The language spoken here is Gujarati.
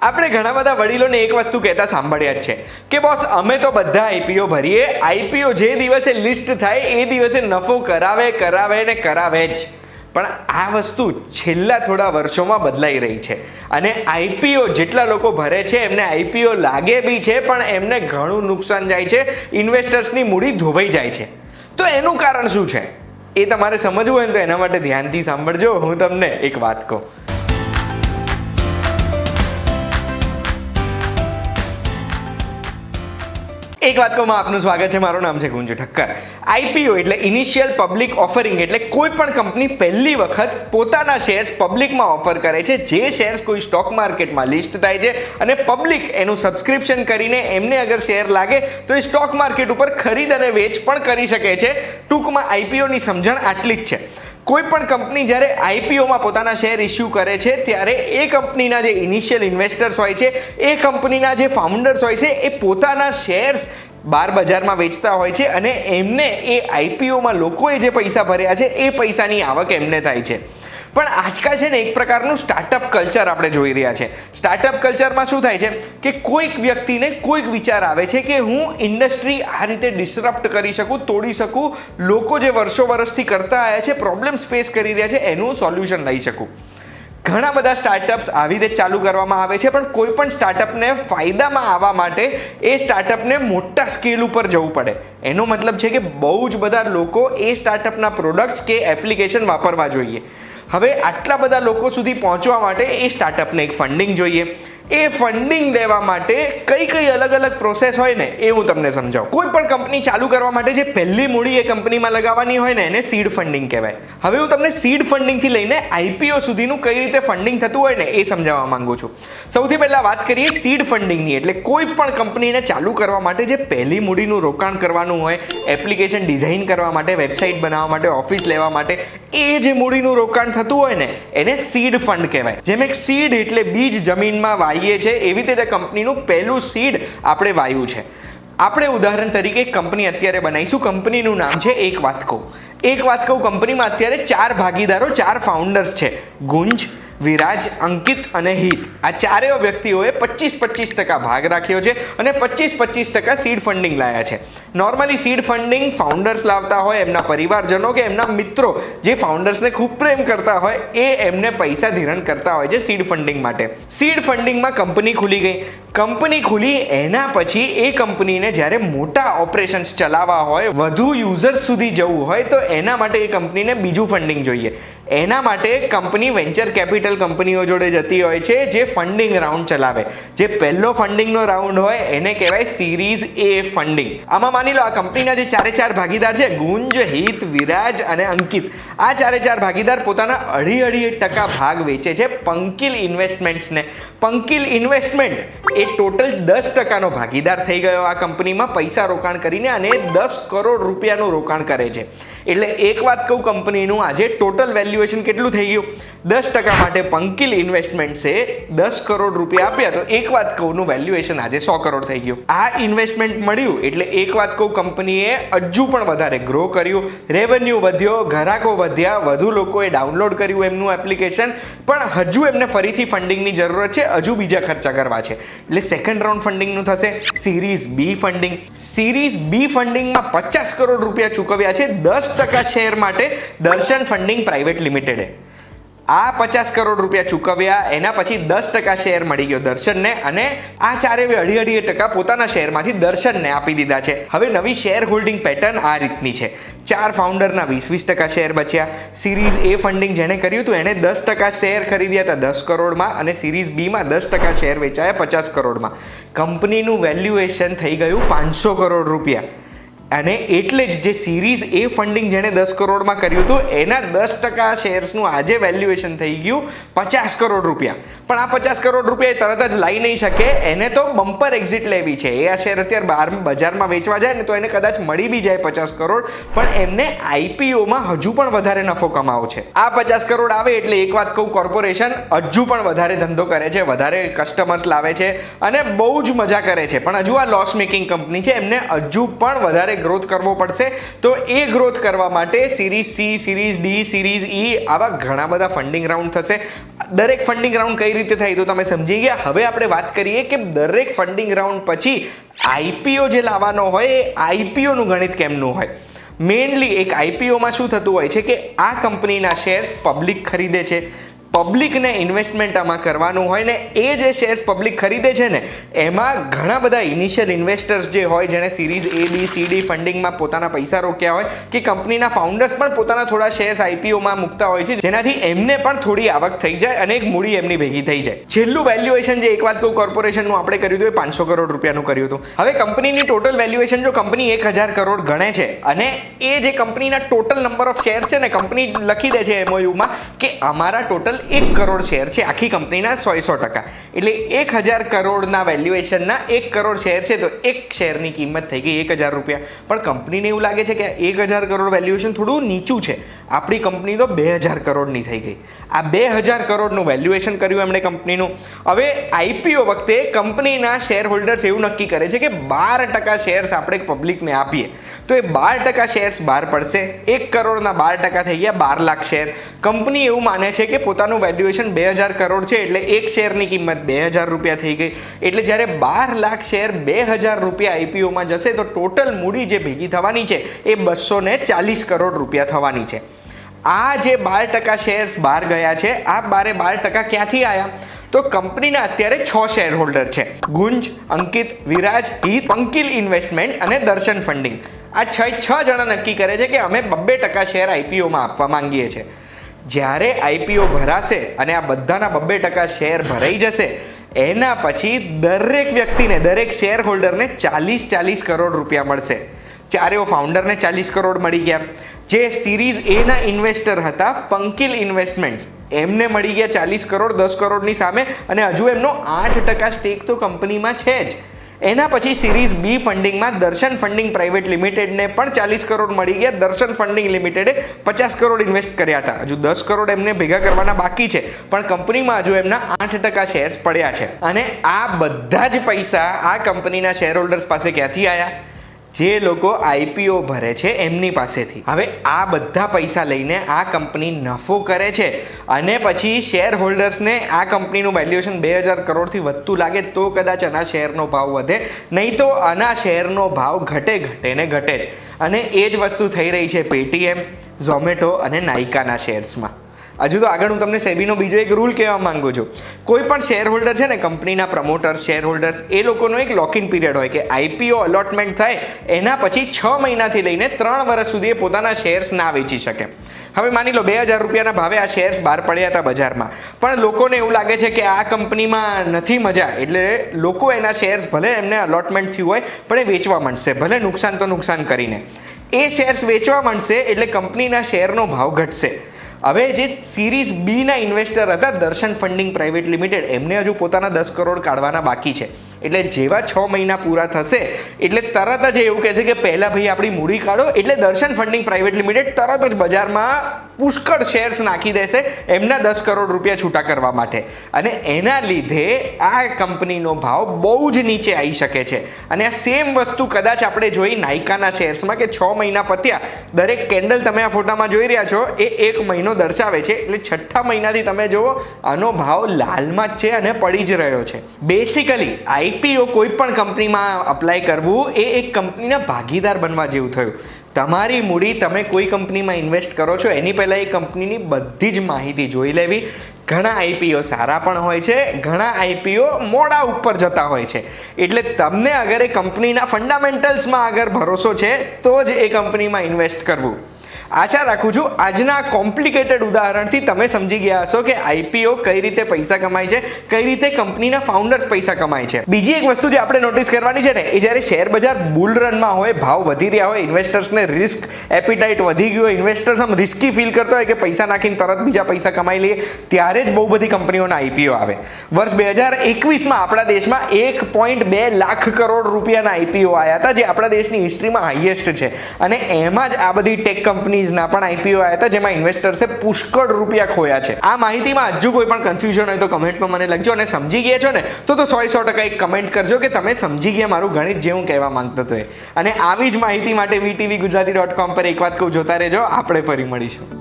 આપણે ઘણા બધા વડીલોને એક વસ્તુ કહેતા સાંભળ્યા જ છે કે બોસ અમે તો બધા આઈપીઓ ભરીએ, આઈપીઓ જે દિવસે લિસ્ટ થાય એ દિવસે નફો કરાવે ને કરાવે જ. પણ આ વસ્તુ છેલ્લા થોડા વર્ષોમાં બદલાઈ રહી છે અને આઈપીઓ જેટલા લોકો ભરે છે એમને આઈપીઓ લાગે બી છે પણ એમને ઘણું નુકસાન જાય છે, ઇન્વેસ્ટર્સની મૂડી ધોવાઈ જાય છે. તો એનું કારણ શું છે એ તમારે સમજવું હોય ને તો એના માટે ધ્યાનથી સાંભળજો. હું તમને એક વાત કહું. એક વાત કહું, આપનું સ્વાગત છે. મારું નામ છે ગુંજુ ઠક્કર. આઈપીઓ એટલે ઇનિશિયલ પબ્લિક ઓફરિંગ, એટલે કોઈ પણ કંપની પહેલી વખત પોતાના શેર્સ પબ્લિકમાં ઓફર કરે છે. જે શેર્સ કોઈ સ્ટોક માર્કેટમાં લિસ્ટ થાય છે અને પબ્લિક એનું સબસ્ક્રિપ્શન કરીને એમને અગર શેર લાગે તો એ સ્ટોક માર્કેટ ઉપર ખરીદ અને વેચ પણ કરી શકે છે. ટૂંકમાં આઈપીઓની સમજણ આટલી જ છે. કોઈ પણ કંપની જ્યારે આઈપીઓમાં પોતાના શેર ઇસ્યુ કરે છે ત્યારે એ કંપનીના જે ઇનિશિયલ ઇન્વેસ્ટર્સ હોય છે, એ કંપનીના જે ફાઉન્ડર્સ હોય છે, એ પોતાના શેર્સ બજારમાં વેચતા હોય છે અને એમને એ આઈપીઓમાં લોકોએ જે પૈસા ભર્યા છે એ પૈસાની આવક એમને થાય છે. પણ આજકાલ છે ને એક પ્રકારનું સ્ટાર્ટઅપ કલ્ચર આપણે જોઈ રહ્યા છે. સ્ટાર્ટઅપ કલ્ચરમાં શું થાય છે કે કોઈક વ્યક્તિને કોઈક વિચાર આવે છે કે હું ઇન્ડસ્ટ્રી આ રીતે ડિસરપ્ટ કરી શકું, તોડી શકું, લોકો જે વર્ષોથી કરતા આવ્યા છે, પ્રોબ્લેમ્સ ફેસ કરી રહ્યા છે, એનું સોલ્યુશન લઈ શકું. ઘણા બધા સ્ટાર્ટઅપ્સ આવી રીતે ચાલુ કરવામાં આવે છે પણ કોઈ પણ સ્ટાર્ટઅપને ફાયદામાં આવવા માટે એ સ્ટાર્ટઅપને મોટા સ્કેલ ઉપર જવું પડે. એનો મતલબ છે કે બહુ જ બધા લોકો એ સ્ટાર્ટઅપના પ્રોડક્ટ્સ કે એપ્લિકેશન વાપરવા જોઈએ. હવે આટલા બધા લોકો સુધી પહોંચવા માટે એ સ્ટાર્ટઅપને એક ફંડિંગ જોઈએ. એ ફંડિંગ લેવા માટે કઈ અલગ અલગ પ્રોસેસ હોય ને એ હું તમને સમજાવું. કોઈ પણ કંપની ચાલુ કરવા માટે જે પહેલી મૂડી એ કંપનીમાં લગાવવાની હોય ને એને સીડ ફંડિંગ કહેવાય. હવે હું તમને સીડ ફંડિંગથી લઈને આઈપીઓ સુધીનું કઈ રીતે ફંડિંગ થતું હોય ને એ સમજાવવા માંગુ છું. સૌથી પહેલા વાત કરીએ સીડ ફંડિંગની. એટલે કોઈ પણ કંપનીને ચાલુ કરવા માટે જે પહેલી મૂડીનું રોકાણ કરવાનું હોય, એપ્લિકેશન ડિઝાઇન કરવા માટે, વેબસાઇટ બનાવવા માટે, ઓફિસ લેવા માટે, એ જે મૂડીનું રોકાણ થતું હોય ને એને સીડ ફંડ કહેવાય. જેમ એક સીડ એટલે બીજ જમીનમાં વાવીએ છે, એવી રીતે કંપનીનું પહેલું સીડ આપણે વાવ્યું છે. આપણે ઉદાહરણ તરીકે એક કંપની અત્યારે બનાવીશું. કંપનીનું નામ છે એક વાત કહું. કંપનીમાં અત્યારે 4 ભાગીદારો, 4 ફાઉન્ડર્સ છે. ગુંજ, વિરાજ, અંકિત અને હિત. આ ચારેય વ્યક્તિઓએ 25% ભાગ રાખ્યો છે અને 25% સીડ ફંડિંગ લાયા છે. નોર્મલી સીડ ફંડિંગ ફાઉન્ડર્સ લાવતા હોય, એમના પરિવારજનો કે એમના મિત્રો જે ફાઉન્ડર્સને ખૂબ પ્રેમ કરતા હોય એ એમને પૈસા ધિરાણ કરતા હોય છે સીડ ફંડિંગ માટે. સીડ ફંડિંગમાં કંપની ખુલી ગઈ. કંપની ખુલી એના પછી એ કંપનીને જ્યારે મોટા ઓપરેશન્સ ચલાવવા હોય, વધુ યુઝર્સ સુધી જવું હોય તો એના માટે એ કંપનીને બીજું ફંડિંગ જોઈએ. એના માટે કંપની વેન્ચર કેપિટલ કંપનીઓ જોડે જતી હોય છે જે ફંડિંગ રાઉન્ડ ચલાવે. જે પહેલો ફંડિંગનો રાઉન્ડ હોય એને કહેવાય સિરીઝ એ ફંડિંગ. આમાં માની લો આ કંપનીના જે 4 ભાગીદાર છે, ગુંજ, હિત, વિરાજ અને અંકિત, આ 4 ભાગીદાર પોતાના 2.5% ભાગ વેચે છે પંકિલ ઇન્વેસ્ટમેન્ટ્સને. પંકિલ ઇન્વેસ્ટમેન્ટ એ ટોટલ 10%નો ભાગીદાર થઈ ગયો આ કંપનીમાં પૈસા રોકાણ કરીને અને 10 કરોડ રૂપિયાનું રોકાણ કરે છે. એટલે એક વાત કહું, કંપનીનું આજે ટોટલ વેલ્યુએશન કેટલું થઈ ગયું? 10% માટે પંકિલ ઇન્વેસ્ટમેન્ટ્સે 10 કરોડ રૂપિયા આપ્યા તો એક વાત કહુંનું વેલ્યુએશન આજે 100 કરોડ થઈ ગયું. આ ઇન્વેસ્ટમેન્ટ મળ્યું એટલે એક વાત કહું, કંપનીએ હજુ પણ વધારે ગ્રો કર્યું, રેવન્યુ વધ્યો, ગ્રાહકો વધ્યા, વધુ લોકોએ ડાઉનલોડ કર્યું એમનું એપ્લિકેશન. પણ હજુ એમને ફરીથી ફંડિંગની જરૂરત છે, હજુ બીજા ખર્ચા કરવા છે. એટલે સેકન્ડ રાઉન્ડ ફંડિંગનું થશે સિરીઝ બી ફંડિંગ. સિરીઝ બી ફંડિંગમાં 50 કરોડ રૂપિયા ચૂકવ્યા છે 10% શેર માટે દર્શન ફંડિંગ પ્રાઇવેટ લિમિટેડે. આ 50 કરોડ રૂપિયા ચૂકવ્યા, એના પછી 10% શેર મળી ગયો દર્શનને અને આ 2.5% પોતાના શેરમાંથી દર્શનને આપી દીધા છે. હવે નવી શેર હોલ્ડિંગ પેટર્ન આ રીતની છે. 4 ફાઉન્ડરના 20% શેર બચ્યા. સિરીઝ એ ફંડિંગ જેણે કર્યું હતું એને 10% શેર ખરીદ્યા હતા 10 કરોડમાં અને સિરીઝ બીમાં 10% શેર વેચાયા 50 કરોડમાં. કંપનીનું વેલ્યુએશન થઈ ગયું 500 કરોડ રૂપિયા. અને એટલે જ જે સિરીઝ એ ફંડિંગ જેણે 10 કરોડમાં કર્યું હતું એના 10% શેર્સનું આજે વેલ્યુએશન થઈ ગયું 50 કરોડ રૂપિયા. પણ આ 50 કરોડ રૂપિયા તરત જ લઈ નહીં શકે, એને તો બમ્પર એક્ઝિટ લેવી છે. એ આ શેર અત્યારે બજારમાં વેચવા જાય ને તો એને કદાચ મળી બી જાય 50 કરોડ, પણ એમને આઈપીઓમાં હજુ પણ વધારે નફો કમાવો છે. આ 50 કરોડ આવે એટલે એક વાત કહું, કોર્પોરેશન હજુ પણ વધારે ધંધો કરે છે, વધારે કસ્ટમર્સ લાવે છે અને બહુ જ મજા કરે છે. પણ હજુ આ લોસ મેકિંગ કંપની છે, એમને હજુ પણ વધારે ગ્રોથ કરવો પડશે. તો એ ગ્રોથ કરવા માટે series C, series D, series E આવા ઘણા બધા ફંડિંગ રાઉન્ડ થશે. દરેક ફંડિંગ રાઉન્ડ કઈ રીતે થાય તો તમે સમજી ગયા. હવે આપણે વાત કરીએ કે દરેક ફંડિંગ રાઉન્ડ પછી આઈપીઓ જે લાવવાનો હોય એ આઈપીઓનું ગણિત કેમનું હોય. મેઇનલી એક આઈપીઓમાં શું થતું હોય છે કે આ કંપનીના શેર્સ પબ્લિક ખરીદે છે. પબ્લિકને ઇન્વેસ્ટમેન્ટ આમાં કરવાનું હોય ને એ જે શેર્સ પબ્લિક ખરીદે છે ને એમાં ઘણા બધા ઇનિશિયલ ઇન્વેસ્ટર્સ જે હોય જેણે સિરીઝ એ બી સી ડી ફંડિંગમાં પોતાના પૈસા રોક્યા હોય કે કંપનીના ફાઉન્ડર્સ પણ પોતાના થોડા શેર્સ આઈપીઓમાં મૂકતા હોય છે જેનાથી એમને પણ થોડી આવક થઈ જાય અને એક મૂડી એમની ભેગી થઈ જાય. છેલ્લું વેલ્યુએશન જે એક વાત કહું કોર્પોરેશનનું આપણે કર્યું હતું એ 500 કરોડ રૂપિયાનું કર્યું હતું. હવે કંપનીની ટોટલ વેલ્યુએશન જો કંપની 1000 કરોડ ગણે છે અને એ જે કંપનીના ટોટલ નંબર ઓફ શેર છે ને કંપની લખી દે છે એમઓયુમાં કે અમારા ટોટલ 1 કરોડ શેર છે આખી કંપનીના 100% એટલે 1000 કરોડના વેલ્યુએશનના 1 કરોડ શેર છે તો એક શેરની કિંમત થઈ ગઈ 1000 રૂપિયા. પણ કંપનીને એવું લાગે છે કે 1000 કરોડ વેલ્યુએશન થોડું નીચું છે, આપણી કંપની તો 2000 કરોડની થઈ ગઈ. આ 2000 કરોડનું વેલ્યુએશન કર્યું એમણે કંપનીનું. હવે આઈપીઓ વખતે કંપનીના શેર હોલ્ડર્સ એવું નક્કી કરે છે કે 12% શેર્સ આપણે પબ્લિકને આપીએ તો એ 12% શેર્સ બહાર પડશે. 1 કરોડના 12% થઈ ગયા 12 લાખ શેર. કંપની એવું માને છે કે પોતાનું વેલ્યુએશન 2000 કરોડ છે એટલે એક શેરની કિંમત 2000 રૂપિયા થઈ ગઈ. એટલે જ્યારે 12 લાખ શેર 2000 રૂપિયા આઈપીઓમાં જશે તો ટોટલ મૂડી જે ભેગી થવાની છે એ 240 કરોડ રૂપિયા થવાની છે. આ જે 12% શેર્સ બહાર ગયા છે આ 12% ક્યાંથી આવ્યા તો કંપનીના અત્યારે 6 શેર હોલ્ડર છે. ગુંજ, અંકિત, વિરાજ, હિત, પંકિલ ઇન્વેસ્ટમેન્ટ અને દર્શન ફંડિંગ. આ 6 જણા નક્કી કરે છે કે અમે 2% શેર આઈપીઓમાં આપવા માંગીએ છીએ. જ્યારે આઈપીઓ ભરાશે અને આ બધાના 2% શેર ભરાઈ જશે એના પછી દરેક વ્યક્તિને દરેક શેર હોલ્ડરને 40 કરોડ રૂપિયા મળશે. ચારેય ફાઉન્ડરને 40 કરોડ મળી ગયા. જે સિરીઝ એના ઇન્વેસ્ટર હતા પંકિલ ઇન્વેસ્ટમેન્ટ્સ એમને મળી ગયા 40 કરોડ 10 કરોડની સામે અને હજુ એમનો 8% સ્ટેક તો કંપનીમાં છે જ. એના પછી સિરીઝ બી ફંડિંગમાં દર્શન ફંડિંગ પ્રાઇવેટ લિમિટેડને પણ 40 કરોડ મળી ગયા. દર્શન ફંડિંગ લિમિટેડે 50 કરોડ ઇન્વેસ્ટ કર્યા હતા. હજુ 10 કરોડ એમને ભેગા કરવાના બાકી છે પણ કંપનીમાં હજુ એમના 8% શેર્સ પડ્યા છે. અને આ બધા જ પૈસા આ કંપનીના શેર હોલ્ડર્સ પાસે ક્યાંથી આવ્યા? જે લોકો આઈપીઓ ભરે છે એમની પાસેથી. હવે આ બધા પૈસા લઈને આ કંપની નફો કરે છે અને પછી શેર હોલ્ડર્સને આ કંપનીનું વેલ્યુએશન 2000 કરોડથી વધતું લાગે તો કદાચ આના શેરનો ભાવ વધે, નહીં તો આના શેરનો ભાવ ઘટે ને ઘટે જ. અને એ જ વસ્તુ થઈ રહી છે પેટીએમ, ઝોમેટો અને નાઇકાના શેર્સમાં. હજુ તો આગળ હું તમને સેબીનો બીજો એક રૂલ કહેવા માંગુ છું. કોઈ પણ શેર હોલ્ડર છે ને કંપનીના પ્રમોટર્સ શેર હોલ્ડર્સ એ લોકોનો એક લોકિન પીરિયડ હોય કે આઈપીઓ અલોટમેન્ટ થાય એના પછી 6 મહિનાથી લઈને 3 વર્ષ સુધી એ પોતાના શેર્સ ના વેચી શકે. હવે માની લો 2000 રૂપિયાના ભાવે આ શેર્સ બહાર પડ્યા હતા બજારમાં પણ લોકોને એવું લાગે છે કે આ કંપનીમાં નથી મજા એટલે લોકો એના શેર્સ ભલે એમને અલોટમેન્ટ થયું હોય પણ એ વેચવા માંડશે, ભલે નુકસાન તો નુકસાન કરીને. એ શેર્સ વેચવા માંડશે એટલે કંપનીના શેરનો ભાવ ઘટશે. હવે જે સિરીઝ બીના ઇન્વેસ્ટર હતા દર્શન ફંડિંગ પ્રાઇવેટ લિમિટેડ એમને હજુ પોતાના 10 કરોડ કાઢવાના બાકી છે. એટલે જેવા 6 મહિના પૂરા થશે એટલે તરત જ એવું કહેશે કે પહેલાં ભાઈ આપણી મૂડી કાઢો. એટલે દર્શન ફંડિંગ પ્રાઇવેટ લિમિટેડ તરત જ બજારમાં પુષ્કળ શેર્સ નાખી દેશે એમના 10 કરોડ રૂપિયા છૂટા કરવા માટે. અને એના લીધે આ કંપનીનો ભાવ બહુ જ નીચે આવી શકે છે. અને આ સેમ વસ્તુ કદાચ આપણે જોઈ નાઇકાના શેર્સમાં કે 6 મહિના પત્યા, દરેક કેન્ડલ તમે આ ફોટામાં જોઈ રહ્યા છો એ 1 મહિનો દર્શાવે છે. એટલે 6થા મહિનાથી તમે જુઓ આનો ભાવ લાલમાં જ છે અને પડી જ રહ્યો છે. બેસિકલી આઈપીઓ કોઈ પણ કંપનીમાં અપ્લાય કરવું એ એક કંપનીના ભાગીદાર બનવા જેવું થયું. તમારી મૂડી તમે કોઈ કંપનીમાં ઇન્વેસ્ટ કરો છો એની પહેલાં એ કંપનીની બધી જ માહિતી જોઈ લેવી. ઘણા આઈપીઓ સારા પણ હોય છે, ઘણા આઈપીઓ મોડા ઉપર જતા હોય છે. એટલે તમને અગર એ કંપનીના ફંડામેન્ટલ્સમાં અગર ભરોસો છે તો જ એ કંપનીમાં ઇન્વેસ્ટ કરવું. આશા રાખું છું આજના કોમ્પ્લિકેટેડ ઉદાહરણથી તમે સમજી ગયા હશો કે આઈપીઓ કઈ રીતે પૈસા કમાય છે, કઈ રીતે કંપનીના ફાઉન્ડર્સ પૈસા કમાય છે. બીજી એક વસ્તુ જે આપણે નોટિસ કરવાની છે ને એ જ્યારે શેર બજાર બુલ રનમાં હોય, ભાવ વધી રહ્યા હોય, ઇન્વેસ્ટર્સને રિસ્ક એપિટાઇટ વધી ગયું હોય, ઇન્વેસ્ટર્સ આમ રિસ્કી ફીલ કરતા હોય કે પૈસા નાખીને તરત બીજા પૈસા કમાઈ લઈએ, ત્યારે જ બહુ બધી કંપનીઓના આઈપીઓ આવે. વર્ષ 2021માં આપણા દેશમાં 1.2 લાખ કરોડ રૂપિયાના આઈપીઓ આવ્યા હતા જે આપણા દેશની હિસ્ટ્રીમાં હાઈએસ્ટ છે. અને એમાં જ આ બધી ટેક કંપની કંપનીઝના પણ આઈપીઓ આવ્યા હતા જેમાં ઇન્વેસ્ટર્સે પુષ્કળ રૂપિયા ખોયા છે. આ માહિતીમાં હજુ કોઈ પણ કન્ફ્યુઝન હોય તો કમેન્ટમાં મને લખજો, અને સમજી ગયા છો ને તો 100% એક કમેન્ટ કરજો કે તમે સમજી ગયા મારું ગણિત જે હું કહેવા માંગતો હતો. અને આવી જ માહિતી માટે VTV Gujarati.com પર એક વાત કહું, જોતા રહેજો. આપણે ફરી મળીશું.